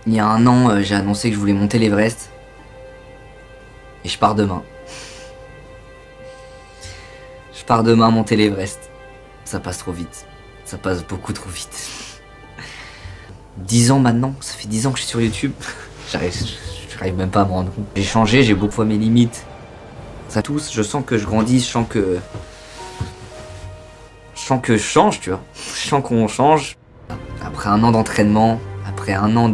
Il y a un an, j'ai annoncé que je voulais monter l'Everest. Et je pars demain. Je pars demain monter l'Everest. Ça passe trop vite. Ça passe beaucoup trop vite. 10 ans maintenant, ça fait 10 ans que je suis sur YouTube. J'arrive même pas à me rendre compte. J'ai changé, j'ai beaucoup fois mes limites. Ça tous, je sens que je grandis, je sens que je change, tu vois. Je sens qu'on change. Après un an d'entraînement, après un an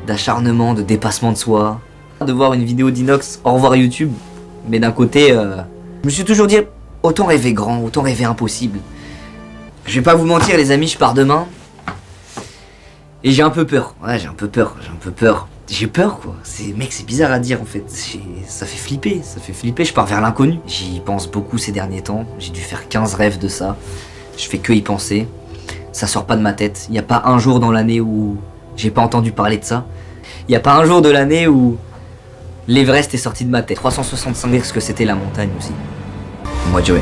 d'acharnement, de dépassement de soi, de voir une vidéo d'Inox, au revoir YouTube. Mais d'un côté, je me suis toujours dit, autant rêver grand, autant rêver impossible. Je vais pas vous mentir les amis, je pars demain. Et j'ai un peu peur. Ouais, j'ai un peu peur. J'ai peur quoi. Mec, c'est bizarre à dire en fait. Ça fait flipper. Je pars vers l'inconnu. J'y pense beaucoup ces derniers temps. J'ai dû faire 15 rêves de ça. Je fais que y penser. Ça sort pas de ma tête. Il y a pas un jour dans l'année où j'ai pas entendu parler de ça. Il y a pas un jour de l'année où l'Everest est sorti de ma tête. 365 parce que c'était la montagne aussi. Moi Joey.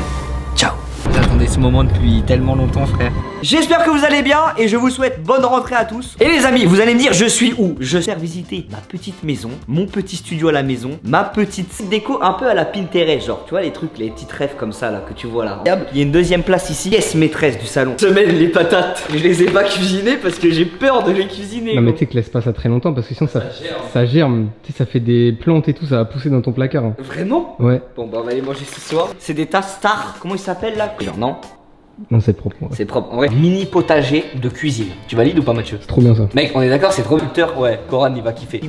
Ciao. J'attendais ce moment depuis tellement longtemps frère. J'espère que vous allez bien et je vous souhaite bonne rentrée à tous. Et les amis, vous allez me dire je suis où? Je vais visiter ma petite maison, mon petit studio à la maison, ma petite déco un peu à la Pinterest, genre tu vois les trucs, les petites rêves comme ça là que tu vois là. Il y a une deuxième place ici, pièce maîtresse du salon. Semaine les patates, je les ai pas cuisinées parce que j'ai peur de les cuisiner. Non mais tu sais que laisse pas ça très longtemps parce que sinon ça germe. Tu sais ça fait des plantes et tout, ça va pousser dans ton placard. Hein. Vraiment? Ouais. Bon bah on va aller manger ce soir. C'est des tasses Star, comment ils s'appellent là? Genre non. Non, c'est propre. Ouais. C'est propre. En vrai, mini potager de cuisine. Tu valides ou pas, Mathieu? C'est trop bien ça. Mec, on est d'accord, c'est trop producteur. Ouais, Coran il va kiffer.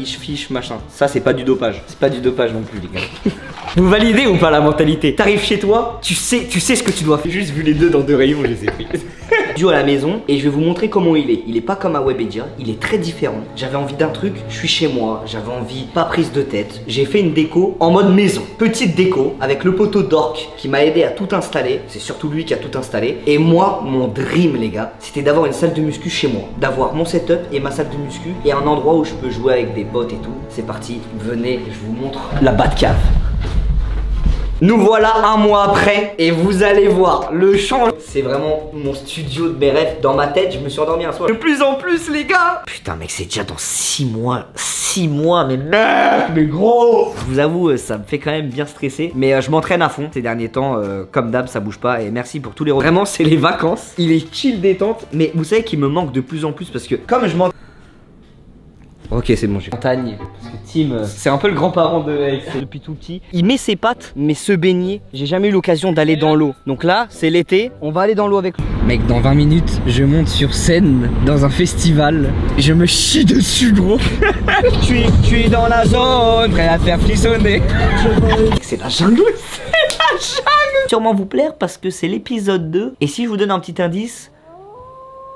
Fiche machin. Ça, c'est pas du dopage. C'est pas du dopage non plus, les gars. Vous validez ou pas la mentalité? T'arrives chez toi, tu sais ce que tu dois faire. J'ai juste vu les deux dans deux rayons, je les ai pris. Duo à la maison et je vais vous montrer comment il est. Il est pas comme à Webedia, il est très différent. J'avais envie d'un truc, je suis chez moi, j'avais envie, pas prise de tête. J'ai fait une déco en mode maison. Petite déco avec le poteau d'Orc qui m'a aidé à tout installer. C'est surtout lui qui a tout installé. Et moi, mon dream les gars, c'était d'avoir une salle de muscu chez moi. D'avoir mon setup et ma salle de muscu et un endroit où je peux jouer avec des potes et tout. C'est parti, venez, je vous montre la Batcave. Nous voilà un mois après et vous allez voir le changement. C'est vraiment mon studio de mes rêves. Dans ma tête, je me suis endormi un soir. De plus en plus les gars. Putain mec, c'est déjà dans 6 mois. 6 mois, mais merde, mais gros. Je vous avoue, ça me fait quand même bien stresser. Mais je m'entraîne à fond ces derniers temps. Comme d'hab, ça bouge pas. Et merci pour tous les... Vraiment, c'est les vacances. Il est chill détente. Mais vous savez qu'il me manque de plus en plus parce que comme je m'entraîne... Ok, c'est bon, j'ai montagne. Parce que Tim, c'est un peu le grand-parent de Alex depuis tout petit. Il met ses pattes, mais se baigner, j'ai jamais eu l'occasion d'aller dans l'eau. Donc là, c'est l'été, on va aller dans l'eau avec lui. Mec, dans 20 minutes, je monte sur scène dans un festival. Je me chie dessus, gros. Je suis dans la zone, prêt à faire frissonner. C'est la jungle. C'est la jungle. Sûrement vous plaire parce que c'est l'épisode 2. Et si je vous donne un petit indice,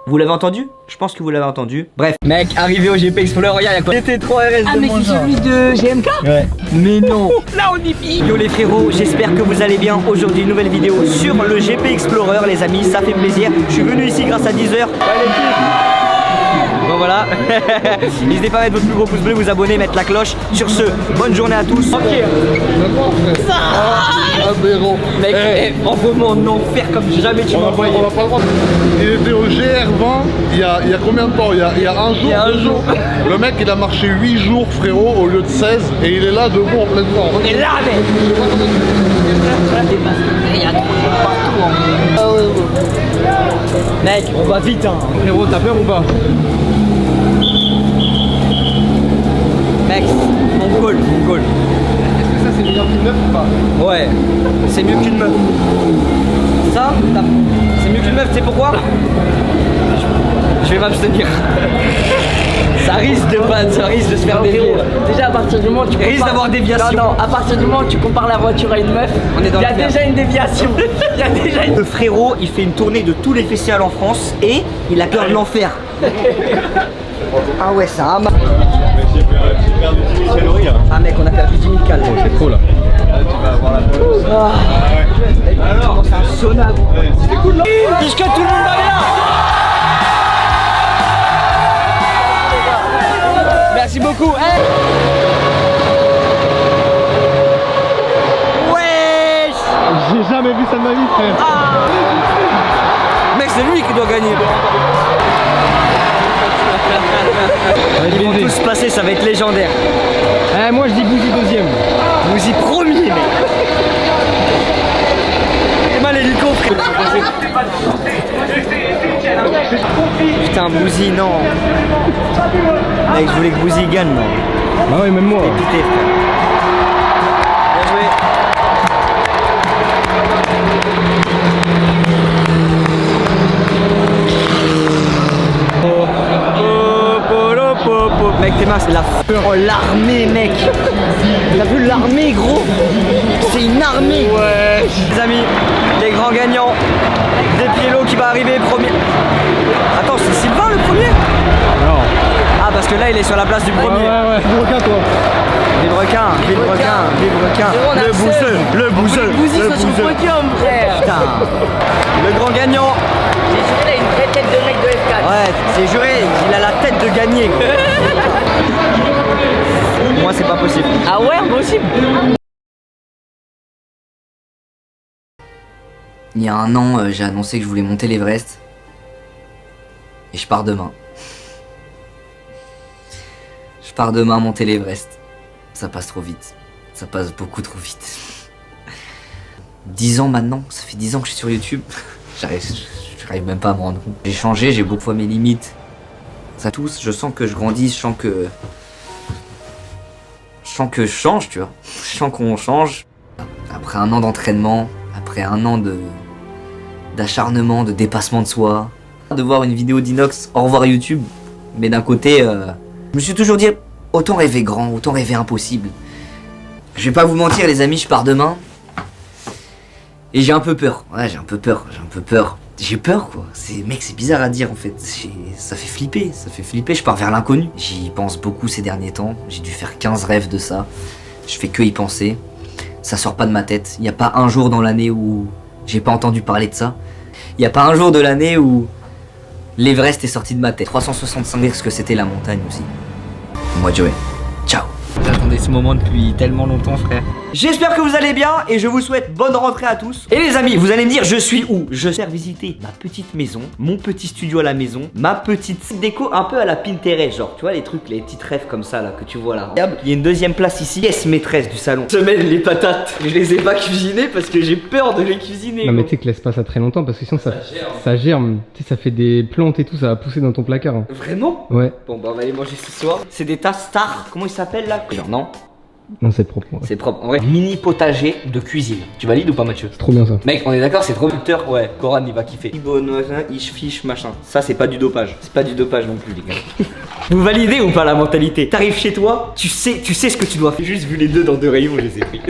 vous l'avez entendu? Je pense que vous l'avez entendu. Bref, mec, arrivé au GP Explorer, regarde, il y a quoi? GT3 RS. Ah, mais c'est celui de GMK? Ouais. Mais non. Là, on y vit. Yo les frérots, j'espère que vous allez bien. Aujourd'hui, nouvelle vidéo sur le GP Explorer, les amis, ça fait plaisir. Je suis venu ici grâce à Deezer. Bon voilà. N'hésitez pas à mettre votre plus gros pouce bleu, vous abonner, mettre la cloche. Sur ce, bonne journée à tous. Ok. Mec, envoie-moi en enfer comme jamais tu m'as envoyé. On n'a pas le droit. Il était au GR20 il y a combien de temps? Il y a un jour. Il y a un jour. Le mec il a marché 8 jours frérot au lieu de 16 et il est là debout en pleine forme. On est là mec. Il y a trop de gens partout hein. Ah ouais. Mec, on va vite hein. Frérot, t'as peur ou pas? Mec, mon goal. Est-ce que ça c'est meilleur qu'une meuf ou pas? Ouais, c'est mieux qu'une meuf. Ça, c'est mieux qu'une meuf, tu sais pourquoi? Je vais m'abstenir. Ça risque de se faire dévier. Déjà à partir du moment où tu risque d'avoir déviation. Non, à partir du moment où tu compares la voiture à une meuf, on est dans il y a déjà une déviation. Le frérot, il fait une tournée de tous les festivals en France et il a peur de l'enfer. Ah ouais, ça a mal. Ah mec, on a perdu 10 000 calmes. C'est trop là. Tu vas avoir la bonne. Alors, c'est un sauna. C'était cool là. Puisque tout le monde va bien. Merci beaucoup. Hey. Wesh. J'ai jamais vu ça de ma vie, frère. Mec, c'est lui qui doit gagner. va être Ils vont baisé. tous passer, ça va être légendaire. Eh, moi je dis Bouzy deuxième. Vous y premier, mec. C'est mal l'hélico, frère. Putain, Bouzy, non. Mec, je voulais que Bouzy gagne, non. Bah ouais, même moi. Pité, frère. Bien joué. Mec, tes mains, c'est la oh, l'armée, mec. T'as vu l'armée, gros? C'est une armée. Ouais. Les amis, les grands gagnants. Despiello qui va arriver premier. Attends, c'est Sylvain le premier? Non. Ah, parce que là, il est sur la place du premier. Ouais. Requin, toi. Villebrequin. On a Le bouseux, le bouseux. Bouzy le sur son bouseux. podium, frère. Putain. Le grand gagnant. J'ai juré, il a une vraie tête de mec de F4. Ouais, c'est juré, il a la tête de gagner. Gros. Moi, c'est pas possible. Ah ouais, impossible. Il y a un an, j'ai annoncé que je voulais monter l'Everest. Et je pars demain. Je pars demain monter l'Everest. Ça passe trop vite. Ça passe beaucoup trop vite. 10 ans maintenant, ça fait 10 ans que je suis sur YouTube. J'arrive même pas à me rendre compte. J'ai changé, j'ai beaucoup fois mes limites. Ça tous, je sens que je grandis, je sens que je change, tu vois. Je sens qu'on change. Après un an d'entraînement, après un an d'acharnement, de dépassement de soi, de voir une vidéo d'Inox, au revoir YouTube. Mais d'un côté, je me suis toujours dit, autant rêver grand, autant rêver impossible. Je vais pas vous mentir les amis, je pars demain. Et j'ai un peu peur. Ouais, j'ai un peu peur. J'ai peur quoi. Mec, c'est bizarre à dire en fait. Ça fait flipper. Je pars vers l'inconnu. J'y pense beaucoup ces derniers temps. J'ai dû faire 15 rêves de ça. Je fais que y penser. Ça sort pas de ma tête. Il n'y a pas un jour dans l'année où j'ai pas entendu parler de ça. Il n'y a pas un jour de l'année où l'Everest est sorti de ma tête. 365 parce que c'était la montagne aussi. Moi Joey. Ciao. J'attendais ce moment depuis tellement longtemps, frère. J'espère que vous allez bien et je vous souhaite bonne rentrée à tous. Et les amis, vous allez me dire, je suis où? Je vais visiter ma petite maison, mon petit studio à la maison, ma petite déco un peu à la Pinterest, genre, tu vois, les trucs, les petites rêves comme ça là que tu vois là. Il y a une deuxième place ici, pièce maîtresse du salon. Semaine les patates, je les ai pas cuisinées parce que j'ai peur de les cuisiner. Non mais gros. tu sais que laisse pas ça très longtemps parce que sinon ça germe. Tu sais, ça fait des plantes et tout, ça va pousser dans ton placard. Hein. Vraiment? Ouais. Bon bah on va aller manger ce soir. C'est des tasses stars, comment ils s'appellent là? Genre non, Non, c'est propre. Ouais. c'est propre. En vrai, mini potager de cuisine. Tu valides ou pas Mathieu? C'est trop bien ça. Mec, on est d'accord, c'est trop buteur. Ouais, Coran il va kiffer. Ibonoisin, fiche machin. Ça, c'est pas du dopage. C'est pas du dopage non plus, les gars. Vous validez ou pas la mentalité? T'arrives chez toi, tu sais ce que tu dois faire. J'ai juste vu les deux dans deux rayons, je les ai pris.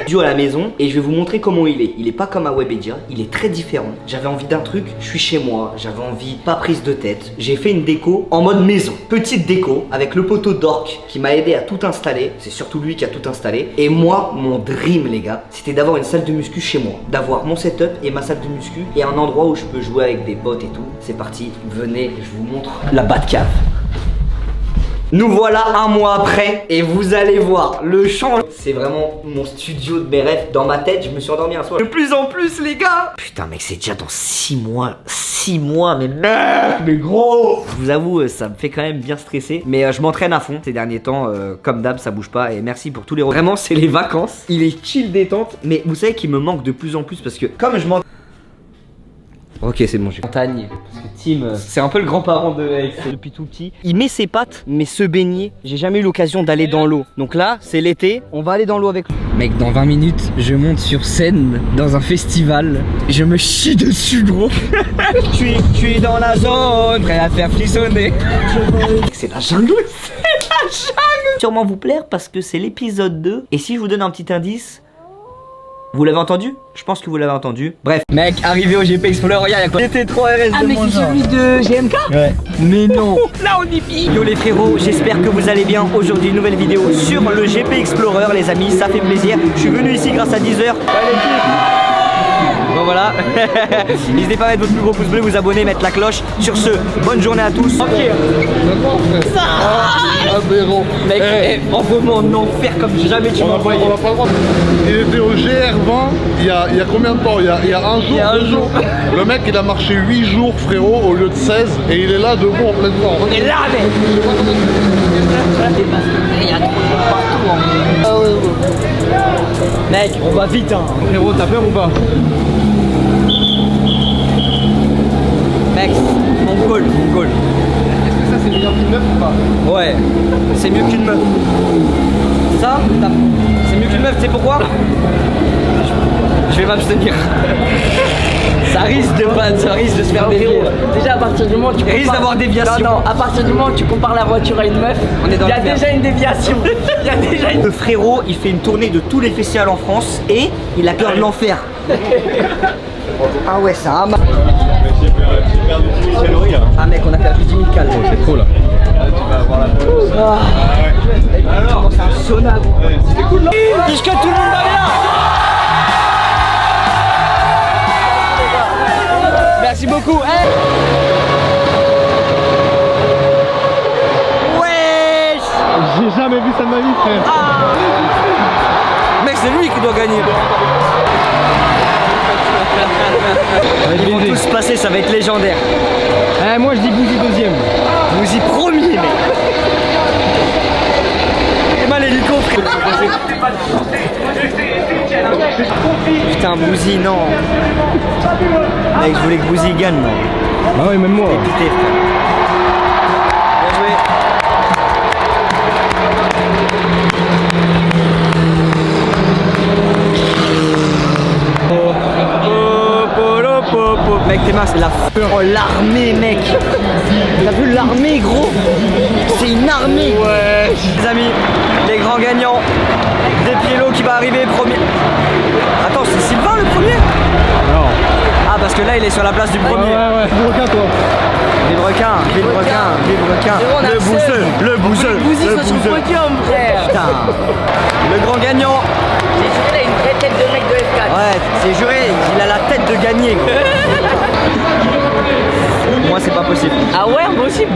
Duo à la maison et je vais vous montrer comment il est. Il est pas comme à Webedia, il est très différent. J'avais envie d'un truc, je suis chez moi, j'avais envie, pas prise de tête. J'ai fait une déco en mode maison. Petite déco avec le poteau d'Orc qui m'a aidé à tout installer. C'est surtout lui qui a tout installé. Et moi, mon dream, les gars, c'était d'avoir une salle de muscu chez moi. D'avoir mon setup et ma salle de muscu et un endroit où je peux jouer avec des potes et tout. C'est parti, venez, je vous montre la Batcave. Nous voilà un mois après et vous allez voir le changement. C'est vraiment mon studio de mes rêves. Dans ma tête, je me suis endormi un soir. De plus en plus, les gars. Putain, mec, c'est déjà dans 6 mois. 6 mois, mais merde, mais gros. Je vous avoue, ça me fait quand même bien stresser. Mais je m'entraîne à fond ces derniers temps. Comme d'hab, ça bouge pas. Et merci pour tous les. Vraiment, c'est les vacances. Il est chill détente. Mais vous savez qu'il me manque de plus en plus parce que comme je m'entraîne. Ok, c'est bon, j'ai montagne. Parce que Tim, c'est un peu le grand-parent de Alex depuis tout petit. Il met ses pattes, mais se baigner, j'ai jamais eu l'occasion d'aller dans l'eau. Donc là, c'est l'été, on va aller dans l'eau avec lui. Mec, dans 20 minutes, je monte sur scène dans un festival. Je me chie dessus, gros. Je suis dans la zone, prêt à faire frissonner. C'est la jungle. C'est la jungle. Sûrement vous plaire parce que c'est l'épisode 2. Et si je vous donne un petit indice, vous l'avez entendu? Je pense que vous l'avez entendu. Bref, mec, arrivé au GP Explorer, regarde, il y a quoi? GT3 RS Ah, de mais moins c'est un. celui de GMK? Ouais. Mais non. Là, on y vit. Yo les frérots, j'espère que vous allez bien. Aujourd'hui, nouvelle vidéo sur le GP Explorer, les amis, ça fait plaisir. Je suis venu ici grâce à Deezer. Bon voilà. N'hésitez pas à mettre votre plus gros pouce bleu, vous abonner, mettre la cloche. Sur ce, bonne journée à tous. Ok. Aberrant. Mec, envoie-moi en enfer comme jamais tu On n'a m'as pas, on n'a pas le droit. Il était au GR20 il y a combien de temps il y a un jour, Il y a un 2 jour. jours. Le mec il a marché 8 jours frérot au lieu de 16 et il est là debout en pleine forme. On est là, mec. Il y a trop de monde partout. Hein. Ah ouais, ouais. Mec, on va vite. Hein. Frérot, t'as peur ou pas? Mec, mon goal. Est-ce que ça c'est meilleur qu'une meuf ou pas? Ouais, c'est mieux qu'une meuf. Ça, c'est mieux qu'une meuf, tu sais pourquoi? Je vais m'abstenir. Ça risque de se faire dévier. Déjà, à partir du moment où tu Risque d'avoir déviation. Non, à partir du moment où tu compares la voiture à une meuf, On est dans il y a le déjà une déviation. Il y a déjà une... Le frérot, il fait une tournée de tous les festivals en France et il a peur de l'enfer. Ah ouais, ça a mal. Ah mec, on a perdu 10 000 calmes. C'est trop là. Alors, c'est un sauna. C'était cool, non? Puisque tout le monde va bien. Merci beaucoup. Hey. Wesh. J'ai jamais vu ça de ma vie, frère. Mec, c'est lui qui doit gagner. Ils vont tous passer, ça va être légendaire. Eh, moi je dis Bouzy deuxième. Vous y premier, mec. Et mal l'hélico, frère. Putain, Bouzy, non. Mec, je voulais que Bouzy gagne, non. Bah ouais, même moi. Pité, frère. Bien joué. Mec, t'es mince, la oh, l'armée, mec. T'as vu l'armée, gros? C'est une armée. Ouais. Les amis, les grands gagnants. Despiello qui va arriver premier. Attends, c'est Sylvain le premier? Non. Ah, parce que là, il est sur la place du premier. Ouais, requin toi. Villebrequin. on a Le le seul. bouseux, le bouseux. Bouzy le sur son bouseux. podium, frère. Putain. Le grand gagnant. J'ai juré, là, une vraie tête de mec de F4. Ouais, c'est juré, il a la tête de gagner. Gros. Moi, c'est pas possible. Ah ouais, impossible.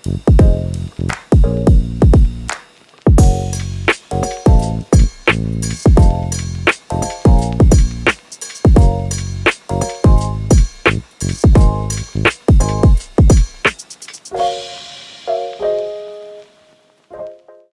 Ciao.